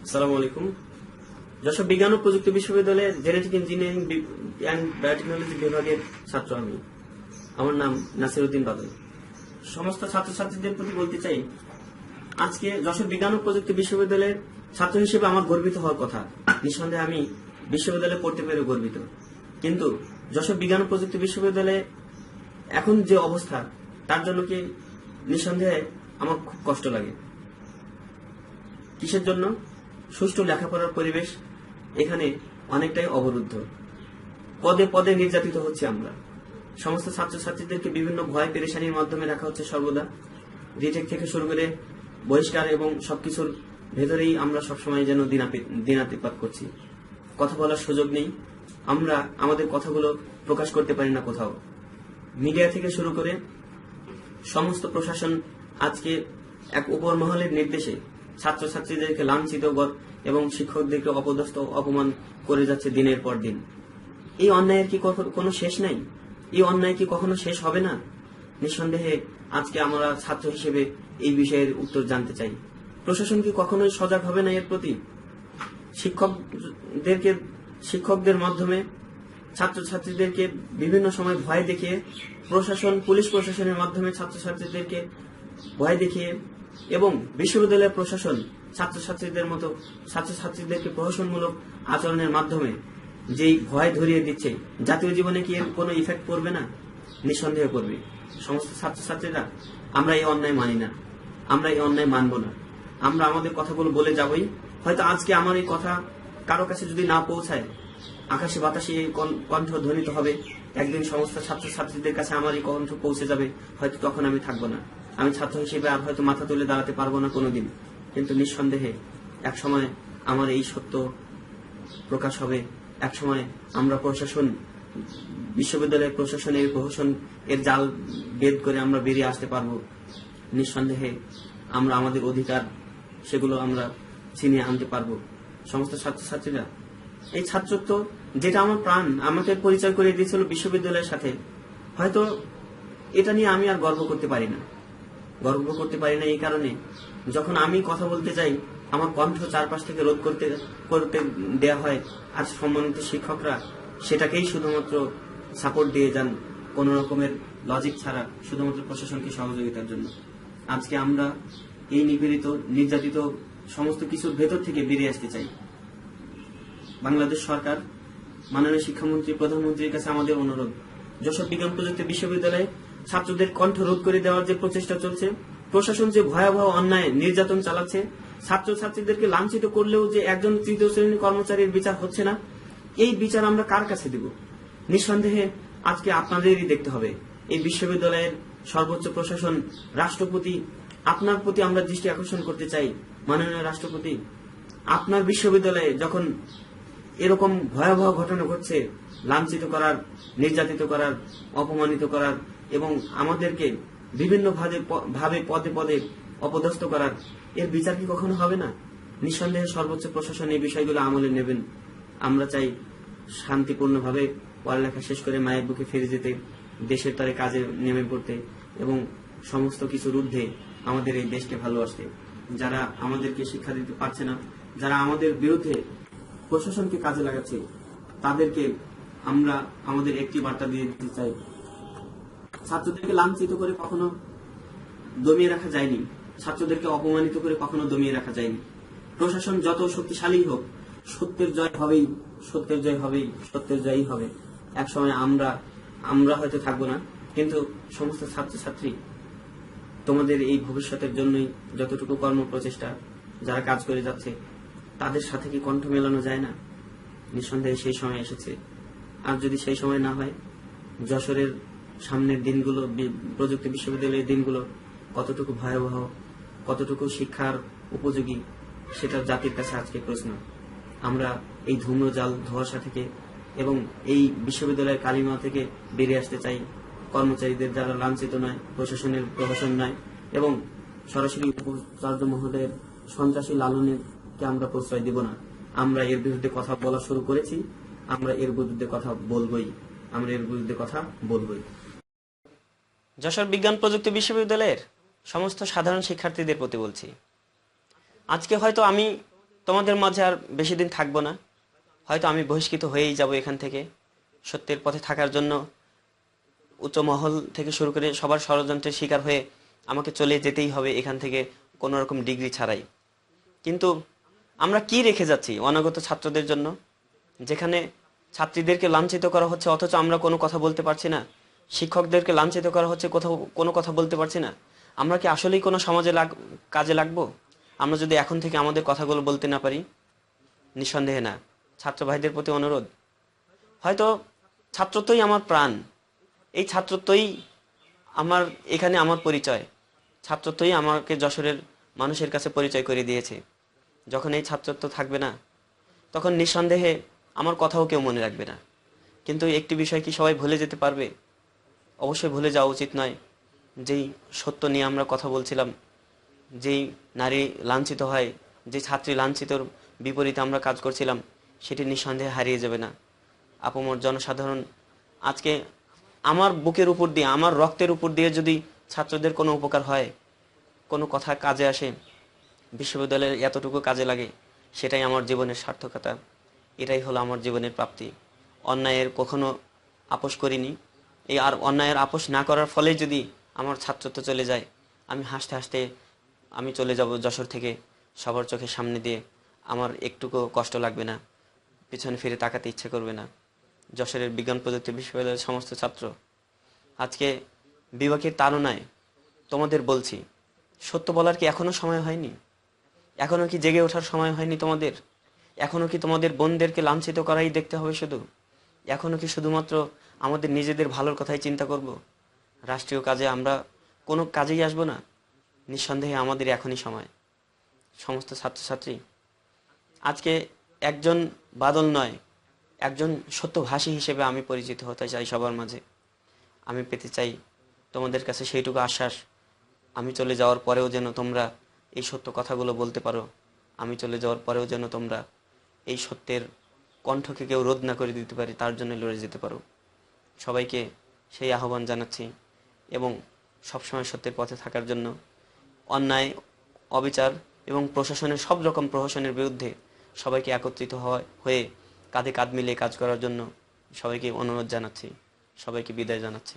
আসসালামু আলাইকুম। যশোর বিজ্ঞান ও প্রযুক্তি বিশ্ববিদ্যালয়ের জেনেটিক ইঞ্জিনিয়ারিং অ্যান্ড বায়োটেকনোলজি বিভাগের ছাত্র আমি। আমার নাম নাসিরউদ্দিন বাদল। সমস্ত ছাত্রছাত্রীদের প্রতি বলতে চাই, আজকে যশোর বিজ্ঞান ও প্রযুক্তি বিশ্ববিদ্যালয়ের ছাত্র হিসেবে আমার গর্বিত হওয়ার কথা। নিঃসন্দেহে আমি বিশ্ববিদ্যালয়ে পড়তে পেরে গর্বিত, কিন্তু যশোর বিজ্ঞান ও প্রযুক্তি বিশ্ববিদ্যালয়ে এখন যে অবস্থা, তার জন্য কি নিঃসন্দেহে আমার খুব কষ্ট লাগে। কিসের জন্য? সুষ্ঠু লেখাপড়ার পরিবেশ এখানে অনেকটাই অবরুদ্ধ। পদে পদে নির্যাতিত হচ্ছে আমরা। সমস্ত ছাত্রছাত্রীদেরকে বিভিন্ন ভয় পেরেশানির মাধ্যমে রাখা হচ্ছে সর্বদা। রিটেক থেকে শুরু করে বহিষ্কার এবং সবকিছুর ভেতরেই আমরা সবসময় যেন দিনাতিপাত করছি। কথা বলার সুযোগ নেই। আমরা আমাদের কথাগুলো প্রকাশ করতে পারি না কোথাও। মিডিয়া থেকে শুরু করে সমস্ত প্রশাসন আজকে এক উপর মহলের নির্দেশে ছাত্রছাত্রীদেরকে লাঞ্ছিত এবং শিক্ষকদেরকে অপদস্থ অপমান করে যাচ্ছে দিনের পর দিন। এই অন্যায়ের কি কোনো শেষ নাই? এই অন্যায় কি কখনো শেষ হবে না? নিঃসন্দেহে আজকে আমরা ছাত্র হিসেবে এই বিষয়ের উত্তর জানতে চাই। প্রশাসন কি কখনোই সজাগ হবে না এর প্রতি? শিক্ষকদের মাধ্যমে ছাত্রছাত্রীদেরকে বিভিন্ন সময় ভয় দেখিয়ে পুলিশ প্রশাসনের মাধ্যমে ছাত্রছাত্রীদেরকে ভয় দেখিয়ে এবং বিশ্ববিদ্যালয়ের প্রশাসন ছাত্রছাত্রীদেরকে প্রহসনমূলক আচরণের মাধ্যমে যেই ভয় ধরিয়ে দিচ্ছে, জাতীয় জীবনে কি এর কোনো ইফেক্ট পড়বে না? নিঃসন্দেহে পড়বে। সমস্ত ছাত্রছাত্রীরা আমরা এই অন্যায় মানি না, আমরা এই অন্যায় মানব না। আমরা আমাদের কথাগুলো বলে যাবই। হয়তো আজকে আমার এই কথা কারো কাছে যদি না পৌঁছায়, আকাশে বাতাসে এই কণ্ঠ ধ্বনিত হবে, একদিন সমস্ত ছাত্রছাত্রীদের কাছে আমার এই কণ্ঠ পৌঁছে যাবে। হয়তো তখন আমি থাকবো না, আমি ছাত্র হিসেবে আর হয়তো মাথা তুলে দাঁড়াতে পারবো না কোনোদিন। কিন্তু নিঃসন্দেহে এক সময় আমার এই সত্য প্রকাশ হবে। এক সময় আমরা বিশ্ববিদ্যালয়ের প্রশাসনের প্রহসন এর জাল ভেদ করে আমরা বেরিয়ে আসতে পারবো। নিঃসন্দেহে আমরা আমাদের অধিকার সেগুলো আমরা ছিনিয়ে আনতে পারবো। সমস্ত ছাত্রছাত্রীরা, এই ছাত্রত্ব যেটা আমার প্রাণ, আমাকে পরিচয় করে দিয়েছিল বিশ্ববিদ্যালয়ের সাথে, হয়তো এটা নিয়ে আমি আর গর্ব করতে পারি না। এই কারণে যখন আমি কথা বলতে যাই, আমার কণ্ঠ চারপাশ থেকে রোধ করতে দেয়া হয়, আর সম্মানিত শিক্ষকরা সেটাকেই শুধুমাত্র সাপোর্ট দিয়ে যান, কোন রকমের লজিক ছাড়া, শুধুমাত্র প্রশাসনকে সহযোগিতার জন্য। আজকে আমরা এই নিপীড়িত নির্যাতিত সমস্ত কিছুর ভেতর থেকে বেরিয়ে আসতে চাই। বাংলাদেশ সরকার, মাননীয় শিক্ষামন্ত্রী, প্রধানমন্ত্রীর কাছে আমাদের অনুরোধ, যশোর বিজ্ঞান প্রযুক্তি বিশ্ববিদ্যালয়ে ছাত্রদের কণ্ঠ রোধ করে দেওয়ার যে প্রচেষ্টা চলছে, প্রশাসন যে ভয়াবহ অন্যায় নির্যাতন চালাচ্ছে, ছাত্রছাত্রীদেরকে লাঞ্ছিত করলেও যে একজন তৃতীয় শ্রেণীর কর্মচারীর বিচার হচ্ছে না, এই বিচার আমরা কার কাছে দেব? নিঃসন্দেহে আজকে আপনাদেরই দেখতে হবে। এই বিশ্ববিদ্যালয়ের সর্বোচ্চ প্রশাসন, রাষ্ট্রপতি, আপনার প্রতি আমরা দৃষ্টি আকর্ষণ করতে চাই। মাননীয় রাষ্ট্রপতি, আপনার বিশ্ববিদ্যালয়ে যখন এরকম ভয়াবহ ঘটনা ঘটছে, লাঞ্ছিত করার, নির্যাতিত করার, অপমানিত করার এবং আমাদেরকে বিভিন্ন ভাবে পদে পদে অপদস্থ করার, এর বিচার কি কখনো হবে না? নিঃসন্দেহে সর্বোচ্চ প্রশাসন এই বিষয়গুলো আমলে নেবেন। আমরা চাই শান্তিপূর্ণভাবে পড়ালেখা শেষ করে মায়ের বুকে ফিরে যেতে, দেশের তরে কাজে নেমে পড়তে এবং সমস্ত কিছুর ঊর্ধ্বে আমাদের এই দেশকে ভালোবাসতে। যারা আমাদেরকে শিক্ষা দিতে পারছে না, যারা আমাদের বিরুদ্ধে প্রশাসনকে কাজে লাগাচ্ছে, তাদেরকে আমরা আমাদের একটি বার্তা দিয়ে দিতে চাই। ছাত্রদেরকে লাঞ্ছিত করে কখনো দমিয়ে রাখা যায়নি, ছাত্রদেরকে অপমানিত করে কখনো দমিয়ে রাখা যায়নি। প্রশাসন যত শক্তিশালী হোক, সত্যের জয় হবেই, সত্যের জয়ই হবে। এক সময় আমরা হয়তো থাকবো না, কিন্তু সমস্ত ছাত্রছাত্রী তোমাদের এই ভবিষ্যতের জন্যই যতটুকু কর্ম প্রচেষ্টা যারা কাজ করে যাচ্ছে, তাদের সাথে কি কণ্ঠ মেলানো যায় না? নিঃসন্দেহে সেই সময় এসেছে। আর যদি সেই সময় না হয়, যশোরের সামনের দিনগুলো, প্রযুক্তি বিশ্ববিদ্যালয়ের দিনগুলো কতটুকু ভয়াবহ, কতটুকু শিক্ষার উপযোগী, সেটা জাতির কাছে আজকে প্রশ্ন। আমরা এই ধূম্রজাল ধোঁয়াশা থেকে এবং এই বিশ্ববিদ্যালয়ের কালিমা থেকে বেরিয়ে আসতে চাই। কর্মচারীদের যারা লাঞ্ছিত নয়, প্রশাসনের প্রহসন নয় এবং সরাসরি উপাচার্য মহোদয়ের সন্ত্রাসী লালনেরকে আমরা প্রশ্রয় দেব না। আমরা এর বিরুদ্ধে কথা বলা শুরু করেছি, আমরা এর বিরুদ্ধে কথা বলবই। যশোর বিজ্ঞান প্রযুক্তি বিশ্ববিদ্যালয়ের সমস্ত সাধারণ শিক্ষার্থীদের প্রতি বলছি, আজকে হয়তো আমি তোমাদের মাঝে আর বেশি দিন থাকবো না, হয়তো আমি বহিষ্কৃত হয়েই যাব এখান থেকে। সত্যের পথে থাকার জন্য উচ্চ মহল থেকে শুরু করে সবার ষড়যন্ত্রের শিকার হয়ে আমাকে চলে যেতেই হবে এখান থেকে, কোনো রকম ডিগ্রি ছাড়াই। কিন্তু আমরা কি রেখে যাচ্ছি অনাগত ছাত্রদের জন্য, যেখানে ছাত্রীদেরকে লাঞ্ছিত করা হচ্ছে অথচ আমরা কোনো কথা বলতে পারছি না, শিক্ষকদেরকে লাঞ্ছিত করা হচ্ছে, কোথাও কোনো কথা বলতে পারছি না। আমরা কি আসলেই কোনো সমাজে কাজে লাগবো আমরা যদি এখন থেকে আমাদের কথাগুলো বলতে না পারি? নিঃসন্দেহে না। ছাত্র ভাইদের প্রতি অনুরোধ, হয়তো ছাত্রত্বই আমার প্রাণ, এই ছাত্রত্বই আমার এখানে আমার পরিচয়, ছাত্রত্বই আমাকে যশোরের মানুষের কাছে পরিচয় করে দিয়েছে। যখন এই ছাত্রত্ব থাকবে না, তখন নিঃসন্দেহে আমার কথাও কেউ মনে রাখবে না। কিন্তু একটি বিষয় কি সবাই ভুলে যেতে পারবে? অবশ্যই ভুলে যাওয়া উচিত নয়। যেই সত্য নিয়ে আমরা কথা বলছিলাম, যেই নারী লাঞ্ছিত হয়, যে ছাত্রী লাঞ্ছিতর বিপরীতে আমরা কাজ করছিলাম, সেটি নিঃসন্দেহে হারিয়ে যাবে না। আপামর জনসাধারণ, আজকে আমার বুকের উপর দিয়ে, আমার রক্তের উপর দিয়ে যদি ছাত্রদের কোনো উপকার হয়, কোনো কথা কাজে আসে, বিশ্ববিদ্যালয়ের এতটুকু কাজে লাগে, সেটাই আমার জীবনের সার্থকতা, এটাই হলো আমার জীবনের প্রাপ্তি। অন্যায়ের কখনো আপোষ করিনি, এই আর অন্যায়ের আপোষ না করার ফলে যদি আমার ছাত্রত্ব চলে যায়, আমি হাসতে হাসতে আমি চলে যাব যশোর থেকে, সবার চোখের সামনে দিয়ে। আমার একটুকু কষ্ট লাগবে না, পিছনে ফিরে তাকাতে ইচ্ছে করবে না। যশোরের বিজ্ঞান প্রযুক্তি বিশ্ববিদ্যালয়ের সমস্ত ছাত্র, আজকে বিবেকের তাড়নায় তোমাদের বলছি, সত্য বলার কি এখনো সময় হয়নি? এখনো কি জেগে ওঠার সময় হয়নি তোমাদের? এখনো কি তোমাদের বোনদেরকে লাঞ্ছিত করাই দেখতে হবে শুধু? এখনো কি শুধুমাত্র আমাদের নিজেদের ভালোর কথাই চিন্তা করব? রাষ্ট্রীয় কাজে আমরা কোনো কাজেই আসবো না? নিঃসন্দেহে আমাদের এখনই সময়। সমস্ত ছাত্রছাত্রী, আজকে একজন বাদল নয়, একজন সত্যভাষী হিসেবে আমি পরিচিত হতে চাই সবার মাঝে। আমি পেতে চাই তোমাদের কাছে সেইটুকু আশ্বাস, আমি চলে যাওয়ার পরেও যেন তোমরা এই সত্য কথাগুলো বলতে পারো। আমি চলে যাওয়ার পরেও যেন তোমরা এই সত্যের কণ্ঠকে কেউ রোধ না করে দিতে পারে, তার জন্য লড়ে যেতে পারো। সবাইকে সেই আহ্বান জানাচ্ছি, এবং সবসময় সত্যের পথে থাকার জন্য, অন্যায়, অবিচার এবং প্রশাসনের সব রকম প্রহসনের বিরুদ্ধে সবাইকে একত্রিত হয়ে কাঁধে কাঁধ মিলিয়ে কাজ করার জন্য সবাইকে অনুরোধ জানাচ্ছি, সবাইকে বিদায় জানাচ্ছি।